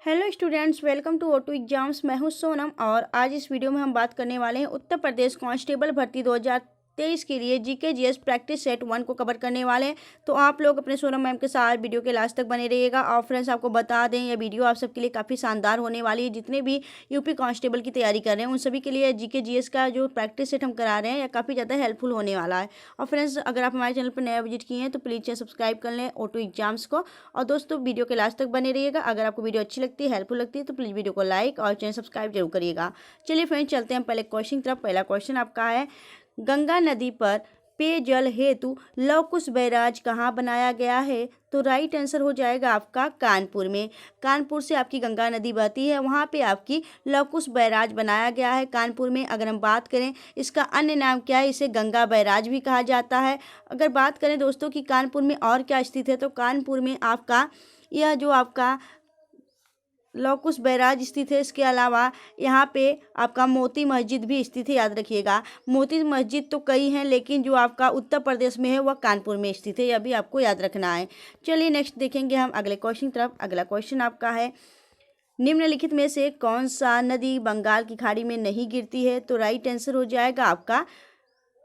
Hello students, welcome to O2 exams. मैं हूं सोनम और आज इस वीडियो में हम बात करने वाले हैं उत्तर प्रदेश कांस्टेबल भर्ती 2023 के लिए जीके जीएस प्रैक्टिस सेट 1 को कवर करने वाले हैं। तो आप लोग अपने सोनम मैम के साथ वीडियो के लास्ट तक बने रहिएगा। और फ्रेंड्स, आपको बता दें यह वीडियो आप सबके लिए काफ़ी शानदार होने वाली है। जितने भी यूपी कांस्टेबल की तैयारी कर रहे हैं उन सभी के लिए जीके जीएस का जो प्रैक्टिस सेट हम करा रहे हैं यह काफ़ी ज़्यादा हेल्पफुल होने वाला है। और फ्रेंड्स, अगर आप हमारे चैनल पर नया विजिट किए हैं तो प्लीज़ चैनल सब्सक्राइब कर लें O2 एग्जाम्स को। और दोस्तों, वीडियो के लास्ट तक बने रहिएगा। अगर आपको वीडियो अच्छी लगती है, हेल्पफुल लगती है तो प्लीज़ वीडियो को लाइक और चैनल सब्सक्राइब जरूर करिएगा। चलिए फ्रेंड्स, चलते हैं पहले क्वेश्चन की तरफ। पहला क्वेश्चन आपका है, गंगा नदी पर पेयजल हेतु लव कुश बैराज कहाँ बनाया गया है? तो राइट आंसर हो जाएगा आपका कानपुर में। कानपुर से आपकी गंगा नदी बहती है, वहाँ पे आपकी लव कुश बैराज बनाया गया है कानपुर में। अगर हम बात करें इसका अन्य नाम क्या है, इसे गंगा बैराज भी कहा जाता है। अगर बात करें दोस्तों कि कानपुर में और क्या स्थित है, तो कानपुर में आपका यह जो आपका लव कुश बैराज स्थित है। इसके अलावा यहाँ पे आपका मोती मस्जिद भी स्थित है, याद रखिएगा। मोती मस्जिद तो कई हैं, लेकिन जो आपका उत्तर प्रदेश में है वह कानपुर में स्थित है, यह भी आपको याद रखना है। चलिए नेक्स्ट देखेंगे हम अगले क्वेश्चन की तरफ। अगला क्वेश्चन आपका है, निम्नलिखित में से कौन सा नदी बंगाल की खाड़ी में नहीं गिरती है? तो राइट आंसर हो जाएगा आपका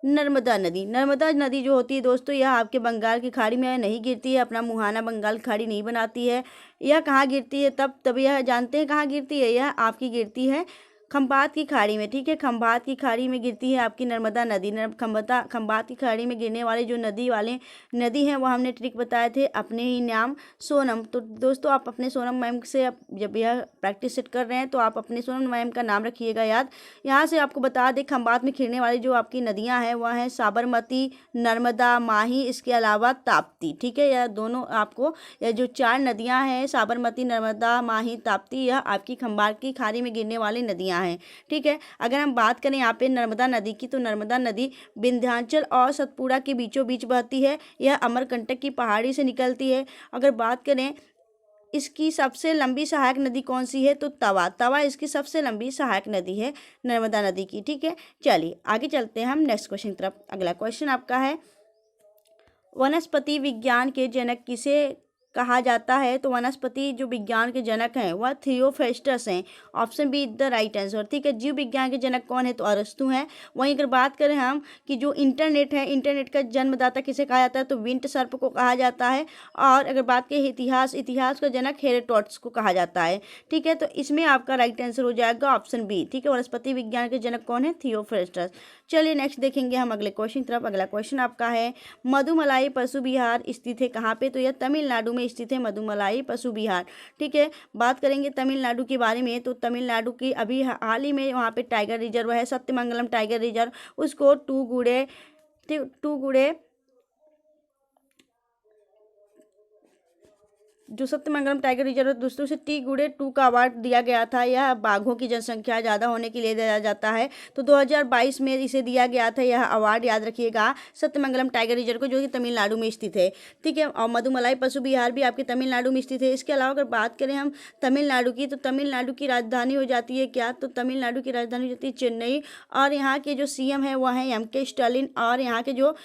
नर्मदा नदी। नर्मदा नदी जो होती है दोस्तों, यह आपके बंगाल की खाड़ी में नहीं गिरती है, अपना मुहाना बंगाल की खाड़ी नहीं बनाती है। यह कहाँ गिरती है, तब यह जानते हैं कहाँ गिरती है। यह आपकी गिरती है खंभात की खाड़ी में। ठीक है, खंभात की खाड़ी में गिरती है आपकी नर्मदा नदी। खंभात की खाड़ी में गिरने वाले जो नदी हैं वह हमने ट्रिक बताए थे, अपने ही नाम सोनम। तो दोस्तों, आप अपने सोनम मैम से जब यह प्रैक्टिस सेट कर रहे हैं तो आप अपने सोनम मैम का नाम रखिएगा याद। यहाँ से आपको बता दें, खंभात में खिलने वाली जो आपकी नदियाँ हैं वह हैं साबरमती, नर्मदा, माही, इसके अलावा ताप्ती। ठीक है, यह दोनों आपको, यह जो 4 नदियाँ हैं साबरमती, नर्मदा, माही, ताप्ती, यह आपकी खंभात की खाड़ी में गिरने वाली नदियाँ हैं। ठीक है, अगर हम बात करें यहाँ पे नर्मदा नदी की, तो नर्मदा नदी विंध्याचल और सतपुड़ा के बीचों बीच बहती है। यह अमरकंटक की पहाड़ी से निकलती है। अगर बात करें इसकी सबसे लंबी सहायक नदी कौन सी है, तो तवा इसकी सबसे लंबी सहायक नदी है नर्मदा नदी की। ठीक है, चलिए आगे चलते हैं हम नेक्स्ट क्वेश्चन की तरफ। अगला क्वेश्चन आपका है, वनस्पति विज्ञान के जनक किसे कहा जाता है? तो वनस्पति जो विज्ञान के जनक हैं वह थियोफेस्टस हैं। Option be the right answer. ठीक है, जीव विज्ञान के जनक कौन है? तो अरस्तु हैं। वहीं अगर बात करें हम कि जो इंटरनेट है, इंटरनेट का जन्मदाता किसे कहा जाता है? तो विंट सर्प को कहा जाता है। और अगर बात करें इतिहास का जनक हेरोडोटस को कहा जाता है। ठीक है, तो इसमें आपका राइट आंसर हो जाएगा ऑप्शन बी। ठीक है, वनस्पति विज्ञान के जनक कौन है? थियोफेस्टस। चलिए नेक्स्ट देखेंगे हम अगले क्वेश्चन की तरफ। अगला क्वेश्चन आपका है, मधुमलाई पशु विहार स्थित है कहाँ पे? तो यह तमिलनाडु में स्थित है, मधुमलाई पशु विहार। ठीक है, बात करेंगे तमिलनाडु के बारे में, तो तमिलनाडु की अभी हाल ही में वहाँ पे टाइगर रिजर्व है, सत्यमंगलम टाइगर रिजर्व। उसको टू गुड़े जो सत्यमंगलम टाइगर रिजर्व दोस्तों से टी गुड़े 2 का अवार्ड दिया गया था। यह बाघों की जनसंख्या ज़्यादा होने के लिए दिया जाता है। तो 2022 में इसे दिया गया था यह अवार्ड, याद रखिएगा, सत्यमंगलम टाइगर रिजर्व को, जो कि तमिलनाडु में स्थित है। ठीक है, और मधुमलाई पशु विहार भी आपके तमिलनाडु में स्थित है। इसके अलावा अगर बात करें हम तमिलनाडु की, तो तमिलनाडु की राजधानी हो जाती है क्या? तो तमिलनाडु की राजधानी हो जाती है चेन्नई। और यहाँ के जो CM है वह है MK स्टालिन। और यहाँ के जो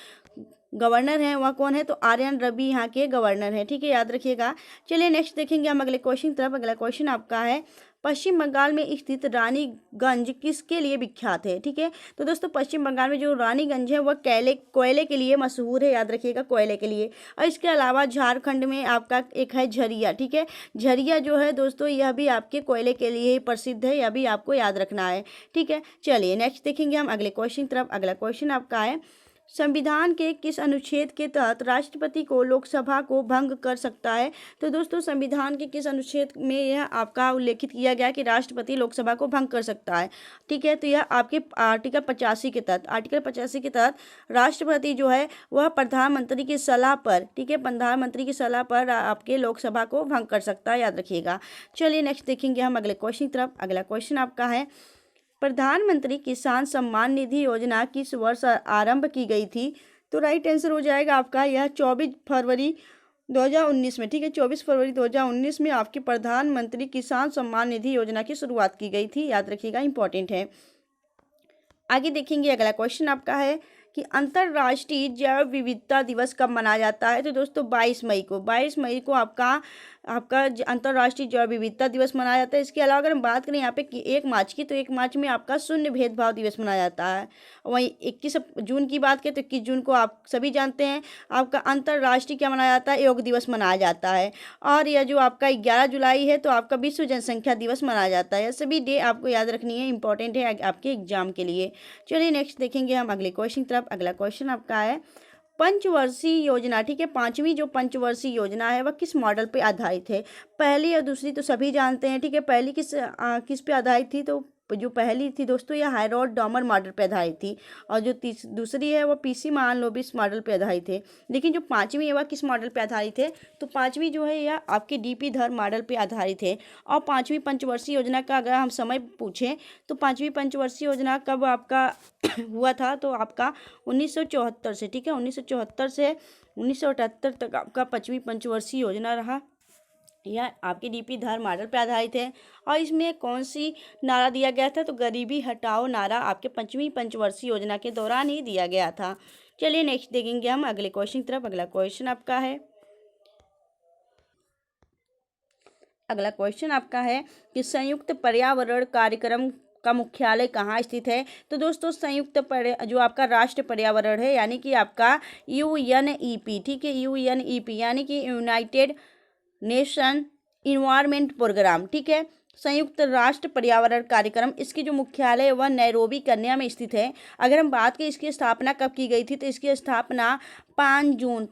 गवर्नर हैं वह कौन है? तो आर्यन रवि यहाँ के गवर्नर हैं। ठीक है, याद रखिएगा। चलिए नेक्स्ट देखेंगे हम अगले क्वेश्चन की तरफ। अगला क्वेश्चन आपका है, पश्चिम बंगाल में स्थित रानीगंज किसके लिए विख्यात है? ठीक है, तो दोस्तों पश्चिम बंगाल में जो रानीगंज है वह कोयले के लिए मशहूर है, याद रखिएगा, कोयले के लिए। और इसके अलावा झारखंड में आपका एक है झरिया। ठीक है, झरिया जो है दोस्तों यह भी आपके कोयले के लिए ही प्रसिद्ध है, यह भी आपको याद रखना है। ठीक है, चलिए नेक्स्ट देखेंगे हम अगले क्वेश्चन की तरफ। अगला क्वेश्चन आपका है, संविधान के किस अनुच्छेद के तहत राष्ट्रपति को लोकसभा को भंग कर सकता है? तो दोस्तों संविधान के किस अनुच्छेद में यह आपका उल्लेखित किया गया कि राष्ट्रपति लोकसभा को भंग कर सकता है? ठीक है, तो यह आपके आर्टिकल 85 के तहत राष्ट्रपति जो है वह प्रधानमंत्री की सलाह पर, ठीक है, प्रधानमंत्री की सलाह पर आपके लोकसभा को भंग कर सकता है, याद रखिएगा। चलिए नेक्स्ट देखेंगे हम अगले क्वेश्चन की तरफ। अगला क्वेश्चन आपका है, प्रधानमंत्री किसान सम्मान निधि योजना किस वर्ष आरंभ की गई थी? तो राइट आंसर हो जाएगा आपका यह 24 फरवरी 2019 में। ठीक है, 24 फरवरी 2019 में आपकी प्रधानमंत्री किसान सम्मान निधि योजना की शुरुआत की गई थी, याद रखिएगा, इंपॉर्टेंट है। आगे देखेंगे अगला क्वेश्चन आपका है कि अंतर्राष्ट्रीय जैव विविधता दिवस कब मनाया जाता है? तो दोस्तों 22 मई को आपका आपका अंतर्राष्ट्रीय जैव विविधता दिवस मनाया जाता है। इसके अलावा अगर हम बात करें यहाँ पे 1 मार्च की, तो 1 मार्च में आपका शून्य भेदभाव दिवस मनाया जाता है। वहीं 21 जून की बात करें तो 21 जून को आप सभी जानते हैं आपका अंतर्राष्ट्रीय क्या मनाया जाता है, योग दिवस मनाया जाता है। और यह जो आपका 11 जुलाई है तो आपका विश्व जनसंख्या दिवस मनाया जाता है। यह सभी डे आपको याद रखनी है, इंपॉर्टेंट है आपके एग्जाम के लिए। चलिए नेक्स्ट देखेंगे हम अगले क्वेश्चन तरफ। अगला क्वेश्चन आपका है पंचवर्षीय योजना, ठीक है। 5वीं जो पंचवर्षीय योजना है वह किस मॉडल पे आधारित है। पहली और दूसरी तो सभी जानते हैं, ठीक है। पहली किस पे आधारित थी, तो जो पहली थी दोस्तों यह हायरोड डॉमर मॉडल पे आधारित थी, और जो दूसरी है वो पीसी महालनोबिस मॉडल पे आधारित है। लेकिन जो 5वीं है वह किस मॉडल पे आधारित है, तो 5वीं जो है यह आपके डीपी धर मॉडल पे आधारित है। और 5वीं पंचवर्षीय योजना का अगर हम समय पूछें तो 5वीं पंचवर्षीय योजना कब आपका हुआ था, तो आपका 1974 से, ठीक है। 1974 से 1978 तक आपका 5वीं पंचवर्षीय योजना रहा। यह आपके डीपी धर मॉडल पर आधारित है। और इसमें कौन सी नारा दिया गया था, तो गरीबी हटाओ नारा आपके 5वीं पंचवर्षीय योजना के दौरान ही दिया गया था। चलिए नेक्स्ट देखेंगे हम अगले क्वेश्चन की तरफ। अगला क्वेश्चन आपका है कि संयुक्त पर्यावरण कार्यक्रम का मुख्यालय कहाँ स्थित है। तो दोस्तों संयुक्त जो आपका राष्ट्र पर्यावरण है, यानी कि आपका UNEP, ठीक है। UNEP यानी कि यूनाइटेड नेशन इन्वायरमेंट प्रोग्राम, ठीक है। संयुक्त राष्ट्र पर्यावरण कार्यक्रम, इसकी जो मुख्यालय है वह नैरोबी कन्या में स्थित है। अगर हम बात करें इसकी स्थापना कब की गई थी, तो इसकी स्थापना 5 जून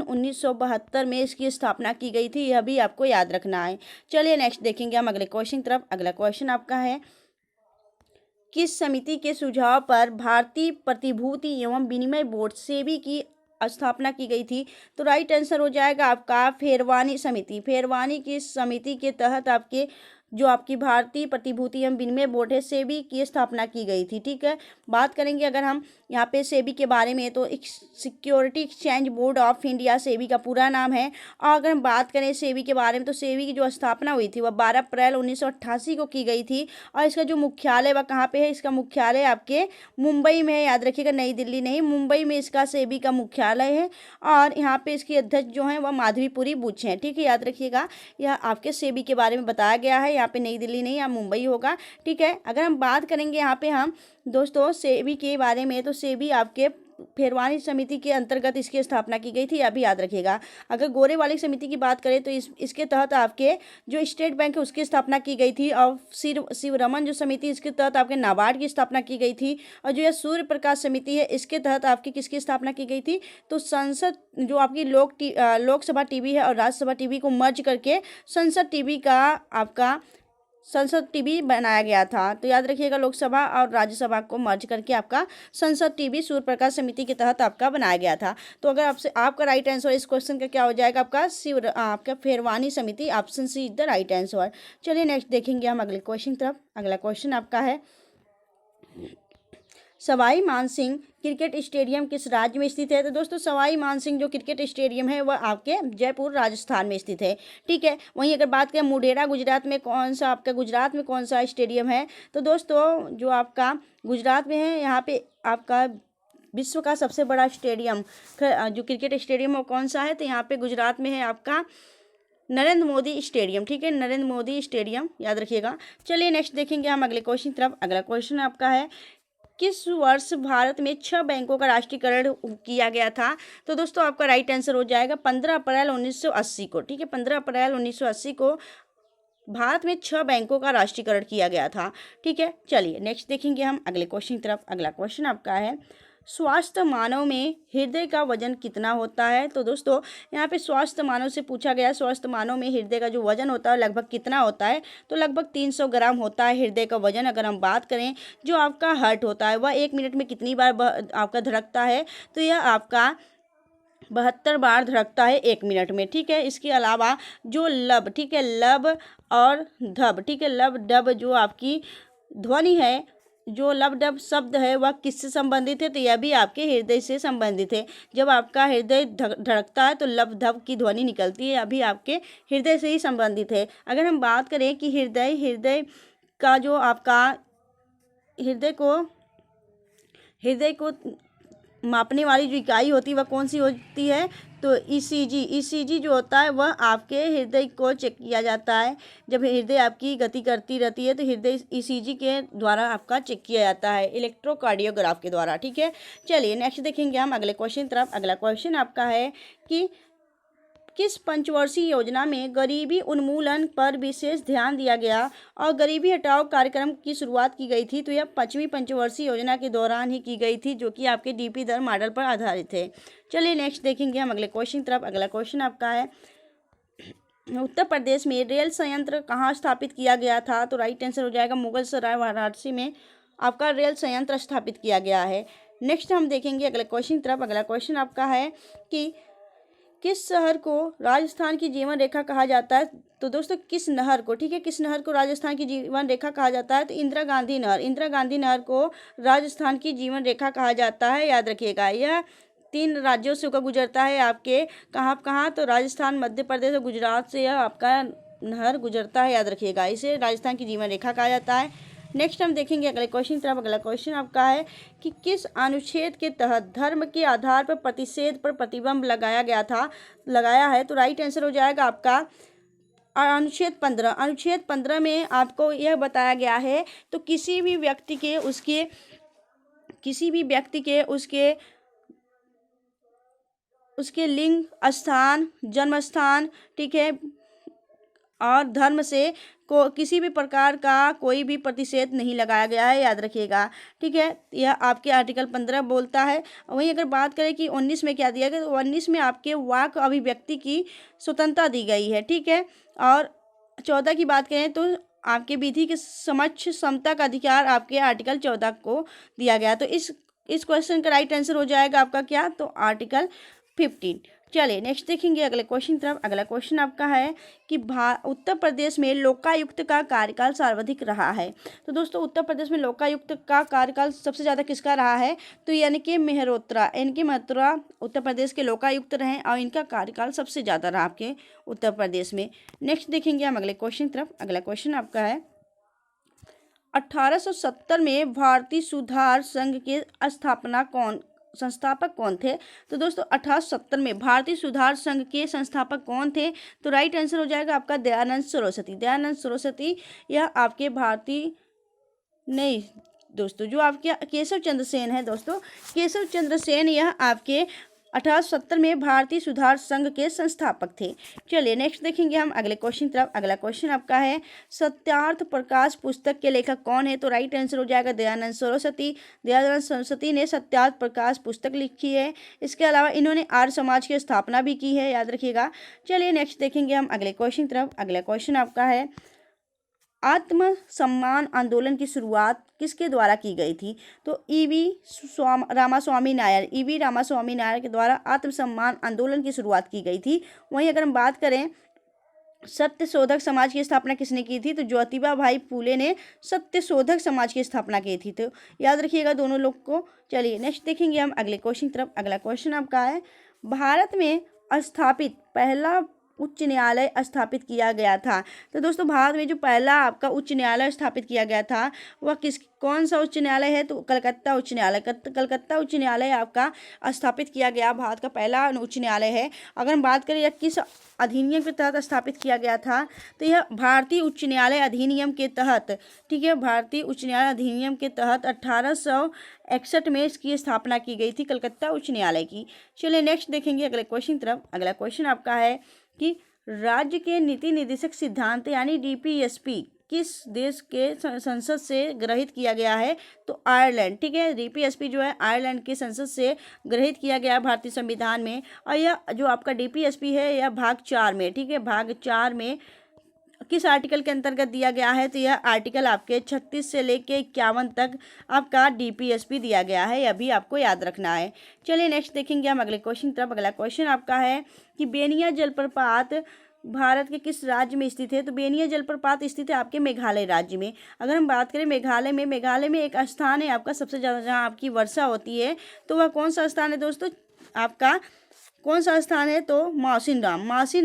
1972 में इसकी स्थापना की गई थी। यह भी आपको याद रखना है। चलिए नेक्स्ट देखेंगे हम अगले क्वेश्चन की तरफ। अगला क्वेश्चन आपका है किस समिति के सुझाव पर भारतीय प्रतिभूति एवं विनिमय बोर्ड सेबी की स्थापना की गई थी, तो राइट आंसर हो जाएगा आपका फेरवानी समिति। फेरवानी की समिति के तहत आपके जो आपकी भारतीय प्रतिभूति एवं विनिमय बोर्ड है सेबी की स्थापना की गई थी, ठीक है। बात करेंगे अगर हम यहाँ पे सेबी के बारे में, तो security exchange board of India SEBI का पूरा नाम है। और अगर हम बात करें सेबी के बारे में, तो सेबी की जो स्थापना हुई थी वह 12 अप्रैल 1988 को की गई थी। और इसका जो मुख्यालय वह कहाँ पे है, इसका मुख्यालय आपके मुंबई में है। याद रखिएगा, नई दिल्ली नहीं, मुंबई में इसका सेबी का मुख्यालय है। और यहाँ पे इसकी अध्यक्ष जो है वह माधवीपुरी बुच हैं, ठीक है। याद रखिएगा, यह आपके सेबी के बारे में बताया गया है। यहाँ पे नई दिल्ली नहीं, यहाँ मुंबई होगा, ठीक है। अगर हम बात करेंगे यहाँ पे हम दोस्तों सेबी के बारे में, तो सेबी आपके फेरवानी समिति के अंतर्गत इसकी स्थापना की गई थी, यह भी याद रखिएगा। अगर गोरेवाली समिति की बात करें तो इसके तहत आपके जो स्टेट बैंक है उसकी स्थापना की गई थी। और शिवरमन जो समिति, इसके तहत आपके नाबार्ड की स्थापना की गई थी। और जो यह सूर्य प्रकाश समिति है, इसके तहत आपकी किसकी स्थापना की गई थी, तो संसद जो आपकी लोकसभा टीवी है और राज्यसभा टीवी को मर्ज करके संसद टीवी का आपका संसद टीवी बनाया गया था। तो याद रखिएगा, लोकसभा और राज्यसभा को मर्ज करके आपका संसद टीवी सूर्य प्रकाश समिति के तहत आपका बनाया गया था। तो अगर आपका राइट आंसर इस क्वेश्चन का क्या हो जाएगा, आपका फेरवानी समिति, option C is the right answer. चलिए नेक्स्ट देखेंगे हम अगले क्वेश्चन तरफ। अगला क्वेश्चन आपका है सवाई मानसिंह क्रिकेट स्टेडियम किस राज्य में स्थित है। तो दोस्तों सवाई मानसिंह जो क्रिकेट स्टेडियम है वह आपके जयपुर राजस्थान में स्थित है, ठीक है। वहीं अगर बात करें मुढेरा गुजरात में कौन सा स्टेडियम है, तो दोस्तों जो आपका गुजरात में है, यहाँ पे आपका विश्व का सबसे बड़ा स्टेडियम जो क्रिकेट स्टेडियम वो कौन सा है, तो यहाँ पे गुजरात में है आपका नरेंद्र मोदी स्टेडियम, ठीक है। नरेंद्र मोदी स्टेडियम याद रखिएगा। चलिए नेक्स्ट देखेंगे हम अगले क्वेश्चन की तरफ। अगला क्वेश्चन आपका है किस वर्ष भारत में 6 बैंकों का राष्ट्रीयकरण किया गया था। तो दोस्तों आपका राइट आंसर हो जाएगा 15 अप्रैल 1980 को, ठीक है। 15 अप्रैल 1980 को भारत में 6 बैंकों का राष्ट्रीयकरण किया गया था, ठीक है। चलिए नेक्स्ट देखेंगे हम अगले क्वेश्चन की तरफ। अगला क्वेश्चन आपका है स्वस्थ मानव में हृदय का वजन कितना होता है। तो दोस्तों यहाँ पे स्वस्थ मानव से पूछा गया, स्वस्थ मानव में हृदय का जो वजन होता है लगभग कितना होता है, तो लगभग 300 ग्राम होता है हृदय का वजन। अगर हम बात करें जो आपका हार्ट होता है वह 1 मिनट में कितनी बार आपका धड़कता है, तो यह आपका 72 बार धड़कता है 1 मिनट में, ठीक है। इसके अलावा जो लब, ठीक है, लब और धब, ठीक है, लब डब जो आपकी ध्वनि है, जो लब डब शब्द है वह किससे संबंधित है, तो यह भी आपके हृदय से संबंधित है। जब आपका हृदय धड़कता है तो लब धब की ध्वनि निकलती है, अभी आपके हृदय से ही संबंधित है। अगर हम बात करें कि हृदय का जो आपका हृदय को मापने वाली जो इकाई होती है वह कौन सी होती है, तो ईसीजी जो होता है वह आपके हृदय को चेक किया जाता है। जब हृदय आपकी गति करती रहती है तो हृदय ईसीजी के द्वारा आपका चेक किया जाता है, इलेक्ट्रोकार्डियोग्राफ के द्वारा। ठीक है, चलिए नेक्स्ट देखेंगे हम अगले क्वेश्चन तरफ। अगला क्वेश्चन आपका है कि किस पंचवर्षीय योजना में गरीबी उन्मूलन पर विशेष ध्यान दिया गया और गरीबी हटाओ कार्यक्रम की शुरुआत की गई थी? तो यह 5वीं पंचवर्षीय योजना के दौरान ही की गई थी, जो कि आपके डीपी दर मॉडल पर आधारित है। चलिए नेक्स्ट देखेंगे हम अगले क्वेश्चन तरफ। अगला क्वेश्चन आपका है उत्तर प्रदेश में रेल संयंत्र कहाँ स्थापित किया गया था? तो राइट आंसर हो जाएगा मुगलसराय वाराणसी में आपका रेल संयंत्र स्थापित किया गया है। नेक्स्ट हम देखेंगे अगले क्वेश्चन तरफ। अगला क्वेश्चन आपका है कि किस शहर को राजस्थान की जीवन रेखा कहा जाता है? तो दोस्तों किस नहर को, ठीक है, किस नहर को राजस्थान की जीवन रेखा कहा जाता है? तो इंदिरा गांधी नहर को राजस्थान की जीवन रेखा कहा जाता है, याद रखिएगा। यह 3 राज्यों से होकर गुजरता है, आपके कहाँ, तो राजस्थान, मध्य प्रदेश और गुजरात से यह आपका नहर गुजरता है, याद रखिएगा। इसे राजस्थान की जीवन रेखा कहा जाता है। नेक्स्ट हम देखेंगे अगले क्वेश्चन तरफ। अगला क्वेश्चन आपका है कि किस अनुच्छेद के तहत धर्म के आधार पर प्रतिषेध पर प्रतिबंध लगाया है? तो राइट आंसर हो जाएगा आपका अनुच्छेद 15। अनुच्छेद 15 में आपको यह बताया गया है तो किसी भी व्यक्ति के उसके लिंग, स्थान, जन्म स्थान, ठीक है, और धर्म से किसी भी प्रकार का कोई भी प्रतिषेध नहीं लगाया गया है, याद रखिएगा। ठीक है, यह आपके आर्टिकल 15 बोलता है। वहीं अगर बात करें कि 19 में क्या दिया गया, तो 19 में आपके वाक अभिव्यक्ति की स्वतंत्रता दी गई है। ठीक है, और 14 की बात करें तो आपके विधि के समक्ष समता का अधिकार आपके आर्टिकल 14 को दिया गया। तो इस क्वेश्चन का राइट आंसर हो जाएगा आपका क्या, तो आर्टिकल 15। चलिए नेक्स्ट देखेंगे अगले क्वेश्चन तरफ। अगला क्वेश्चन आपका है कि उत्तर प्रदेश में लोकायुक्त का कार्यकाल सर्वाधिक रहा है? तो दोस्तों उत्तर प्रदेश में लोकायुक्त का कार्यकाल सबसे ज़्यादा किसका रहा है? तो यानी कि मेहरोत्रा उत्तर प्रदेश के लोकायुक्त रहे और इनका कार्यकाल सबसे ज़्यादा रहा आपके उत्तर प्रदेश में। नेक्स्ट देखेंगे हम अगले क्वेश्चन तरफ। अगला क्वेश्चन आपका है 1870 में भारतीय सुधार संघ के संस्थापक कौन थे? तो दोस्तों 1870 में भारतीय सुधार संघ के संस्थापक कौन थे? तो राइट आंसर हो जाएगा आपका दयानंद सरस्वती। यह आपके नहीं दोस्तों, जो आपके केशव चंद्र सेन है दोस्तों, केशव चंद्र सेन यह आपके 1870 में भारतीय सुधार संघ के संस्थापक थे। चलिए नेक्स्ट देखेंगे हम अगले क्वेश्चन तरफ। अगला क्वेश्चन आपका है सत्यार्थ प्रकाश पुस्तक के लेखक कौन है? तो राइट आंसर हो जाएगा दयानंद सरस्वती ने सत्यार्थ प्रकाश पुस्तक लिखी है। इसके अलावा इन्होंने आर्य समाज की स्थापना भी की है, याद रखिएगा। चलिए नेक्स्ट देखेंगे हम अगले क्वेश्चन तरफ। अगला क्वेश्चन आपका है आत्म सम्मान आंदोलन की शुरुआत किसके द्वारा की गई थी? तो ईवी रामास्वामी नायर के द्वारा आत्म सम्मान आंदोलन की शुरुआत की गई थी। वहीं अगर हम बात करें सत्यशोधक समाज की स्थापना किसने की थी? तो ज्योतिबा भाई फूले ने सत्यशोधक समाज की स्थापना की थी। तो याद रखिएगा दोनों लोग को। चलिए नेक्स्ट देखेंगे हम अगले क्वेश्चन तरफ। अगला क्वेश्चन आपका है भारत में स्थापित पहला उच्च न्यायालय स्थापित किया गया था? तो दोस्तों भारत में जो पहला आपका उच्च न्यायालय स्थापित किया गया था वह कौन सा उच्च न्यायालय है? तो कलकत्ता उच्च न्यायालय आपका स्थापित किया गया, भारत का पहला उच्च न्यायालय है। अगर हम बात करें यह किस अधिनियम के तहत स्थापित किया गया था, तो यह भारतीय उच्च न्यायालय अधिनियम के तहत, ठीक है, भारतीय उच्च न्यायालय अधिनियम के तहत 1861 में इसकी स्थापना की गई थी, कलकत्ता उच्च न्यायालय की। चलिए नेक्स्ट देखेंगे अगले क्वेश्चन तरफ। अगला क्वेश्चन आपका है कि राज्य के नीति निर्देशक सिद्धांत यानी डीपीएसपी किस देश के संसद से ग्रहित किया गया है? तो आयरलैंड। ठीक है, डीपीएसपी जो है आयरलैंड के संसद से ग्रहित किया गया भारतीय संविधान में। और यह जो आपका डीपीएसपी है यह भाग 4 में, ठीक है, भाग 4 में किस आर्टिकल के अंतर्गत दिया गया है? तो यह आर्टिकल आपके 36 से लेके 51 तक आपका डीपीएसपी दिया गया है, यह भी आपको याद रखना है। चलिए नेक्स्ट देखेंगे हम अगले क्वेश्चन तरफ। अगला क्वेश्चन आपका है कि बेनिया जलप्रपात भारत के किस राज्य में स्थित है? तो बेनिया जलप्रपात स्थित है आपके मेघालय राज्य में। अगर हम बात करें मेघालय में एक स्थान है आपका सबसे ज़्यादा जहाँ आपकी वर्षा होती है, तो वह कौन सा स्थान है दोस्तों? आपका कौन सा स्थान है? तो मासिन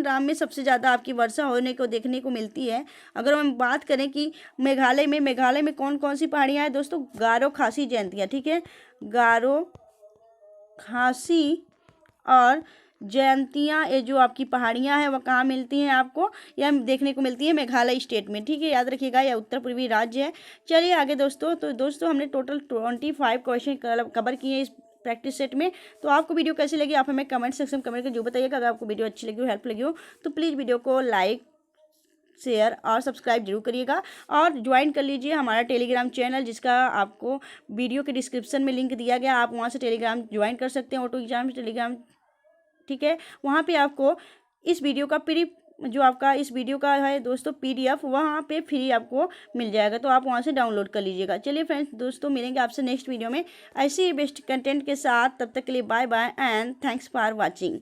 राम में सबसे ज़्यादा आपकी वर्षा होने को देखने को मिलती है। अगर हम बात करें कि मेघालय में कौन कौन सी पहाड़ियाँ हैं दोस्तों? गारो खासी जयंतियाँ, ठीक है, गारो खासी और जयंतियाँ, ये जो आपकी पहाड़ियाँ हैं वह कहाँ मिलती हैं आपको, या देखने को मिलती है मेघालय स्टेट में। ठीक है, याद रखिएगा, यह उत्तर पूर्वी राज्य है। चलिए आगे दोस्तों, तो दोस्तों हमने टोटल 25 क्वेश्चन कवर किए हैं इस प्रैक्टिस सेट में। तो आपको वीडियो कैसी लगी आप हमें कमेंट सेक्शन में कमेंट कर जो बताइएगा। अगर आपको वीडियो अच्छी लगी हो, हेल्प लगी हो, तो प्लीज़ वीडियो को लाइक, शेयर और सब्सक्राइब जरूर करिएगा। और ज्वाइन कर लीजिए हमारा टेलीग्राम चैनल, जिसका आपको वीडियो के डिस्क्रिप्शन में लिंक दिया गया, आप वहाँ से टेलीग्राम ज्वाइन कर सकते हैं, ऑटो एग्जाम टेलीग्राम। ठीक है, वहाँ पे आपको इस वीडियो का जो आपका इस वीडियो का है दोस्तों PDF, वहाँ पे फ्री आपको मिल जाएगा, तो आप वहाँ से डाउनलोड कर लीजिएगा। चलिए फ्रेंड्स दोस्तों, मिलेंगे आपसे नेक्स्ट वीडियो में ऐसे ही बेस्ट कंटेंट के साथ। तब तक के लिए bye bye and thanks for watching.